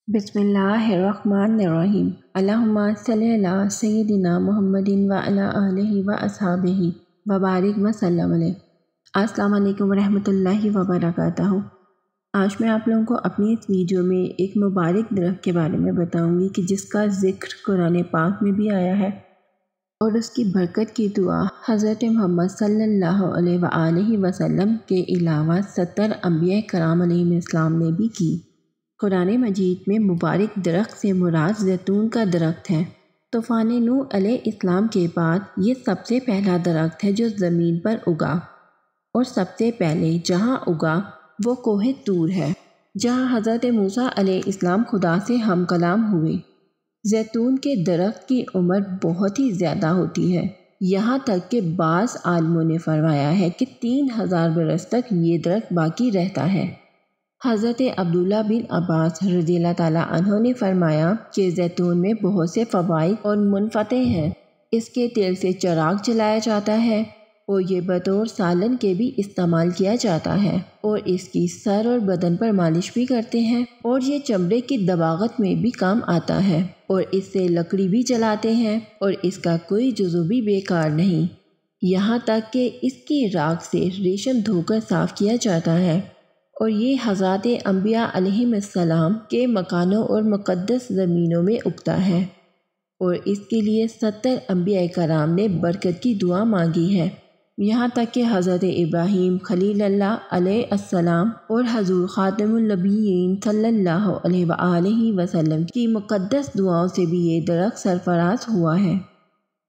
بسم اللہ الرحمن الرحیم۔ اللہم صلی علی سیدنا محمد وعلی آلہ واصحابہ وبارک وسلم علیہ۔ السلام علیکم ورحمۃ اللہ وبرکاتہ۔ آج میں آپ لوگوں کو اپنی اس ویڈیو میں ایک مبارک درخت کے بارے میں بتاؤں گی کہ جس کا ذکر قرآن پاک میں بھی آیا ہے اور اس کی برکت کی دعا حضرت محمد صلی اللہ علیہ وآلہ وسلم کے علاوہ 70 انبیاء کرام علیہ السلام نے بھی کی۔ قرآن مجید میں مبارک درخت سے مراد زیتون کا درخت ہے۔ طوفان نوح علیہ السلام کے بعد یہ سب سے پہلا درخت ہے جو زمین پر اگا، اور سب سے پہلے جہاں اگا وہ کوہ طور ہے، جہاں حضرت موسیٰ علیہ السلام خدا سے ہم کلام ہوئے۔ زیتون کے درخت کی عمر بہت ہی زیادہ ہوتی ہے، یہاں تک کہ بعض عالموں نے فرمایا ہے کہ 3000 برس تک یہ درخت باقی رہتا ہے۔ حضرت عبداللہ بن عباس رضی اللہ تعالیٰ عنہ نے فرمایا کہ زیتون میں بہت سے فوائد اور منفعتیں ہیں۔ اس کے تیل سے چراغ جلایا جاتا ہے اور یہ بطور سالن کے بھی استعمال کیا جاتا ہے، اور اس کی سر اور بدن پر مالش بھی کرتے ہیں، اور یہ چمڑے کی دباغت میں بھی کام آتا ہے، اور اس سے لکڑی بھی جلاتے ہیں، اور اس کا کوئی جزو بھی بیکار نہیں، یہاں تک کہ اس کی راکھ سے ریشم دھو کر صاف کیا جاتا ہے، اور یہ حضرات انبیاء علیہ السلام کے مکانوں اور مقدس زمینوں میں اگتا ہے، اور اس کے لیے 70 انبیاء کرام نے برکت کی دعا مانگی ہے، یہاں تک کہ حضرت ابراہیم خلیل اللہ علیہ السلام اور حضور خاتم النبیین صلی اللہ علیہ وآلہ وسلم کی مقدس دعاؤں سے بھی یہ درخت سرفراز ہوا ہے۔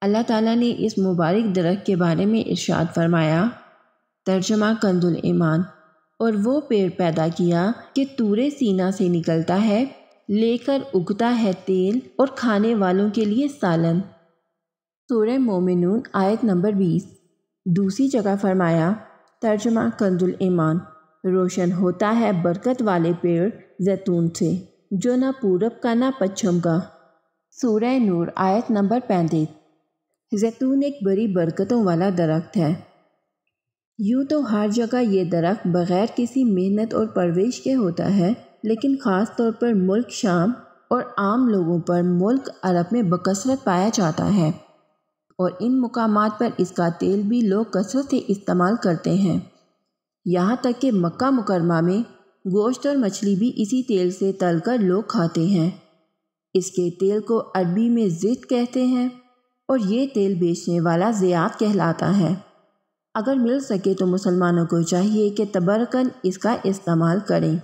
اللہ تعالیٰ نے اس مبارک درخت کے بارے میں ارشاد فرمایا، ترجمہ کنز الایمان، اور وہ پیڑ پیدا کیا کہ طور سینا سے نکلتا ہے، لے کر اگتا ہے تیل اور کھانے والوں کے لیے سالن۔ سورہ مومنون آیت نمبر 20۔ دوسری جگہ فرمایا، ترجمہ کنز الایمان، روشن ہوتا ہے برکت والے پیڑ زیتون سے، جو نہ پورب کا نہ پچھم کا۔ سورہ نور آیت نمبر 35۔ زیتون ایک بڑی برکتوں والا درخت ہے۔ یوں تو ہر جگہ یہ درخت بغیر کسی محنت اور پرورش کے ہوتا ہے، لیکن خاص طور پر ملک شام اور عام لوگوں پر ملک عرب میں بکثرت پایا جاتا ہے، اور ان مقامات پر اس کا تیل بھی لوگ کثرت سے استعمال کرتے ہیں، یہاں تک کہ مکہ مکرمہ میں گوشت اور مچھلی بھی اسی تیل سے تل کر لوگ کھاتے ہیں۔ اس کے تیل کو عربی میں زیت کہتے ہیں، اور یہ تیل بیچنے والا زیات کہلاتا ہے۔ اگر مل سکے تو مسلمانوں کو چاہیے کہ تبرکاً اس کا استعمال کریں،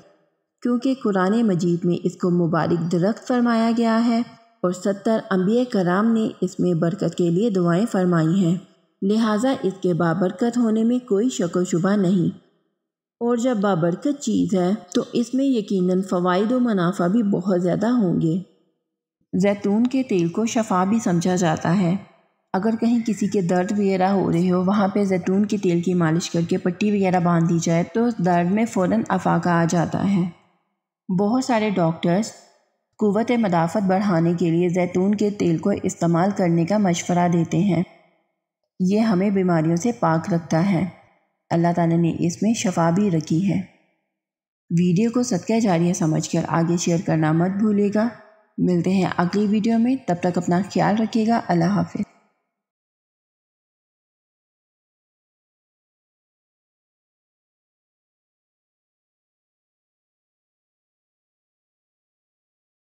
کیونکہ قرآن مجید میں اس کو مبارک درخت فرمایا گیا ہے، اور 70 انبیاء کرام نے اس میں برکت کے لیے دعائیں فرمائی ہیں، لہٰذا اس کے بابرکت ہونے میں کوئی شک و شبہ نہیں، اور جب بابرکت چیز ہے تو اس میں یقیناً فوائد و منافع بھی بہت زیادہ ہوں گے۔ زیتون کے تیل کو شفا بھی سمجھا جاتا ہے۔ اگر کہیں کسی کے درد وغیرہ ہو رہے ہو، وہاں پہ زیتون کے تیل کی مالش کر کے پٹی وغیرہ باندھ دی جائے تو اس درد میں فوراً افاقہ آ جاتا ہے۔ بہت سارے ڈاکٹرز قوت مدافعت بڑھانے کے لیے زیتون کے تیل کو استعمال کرنے کا مشورہ دیتے ہیں۔ یہ ہمیں بیماریوں سے پاک رکھتا ہے۔ اللہ تعالیٰ نے اس میں شفا بھی رکھی ہے۔ ویڈیو کو صدقہ جاریہ سمجھ کر آگے شیئر کرنا مت بھولیے گا۔ ملتے ہیں اگلی ویڈیو میں، تب تک اپنا خیال رکھیے گا۔ اللہ حافظ۔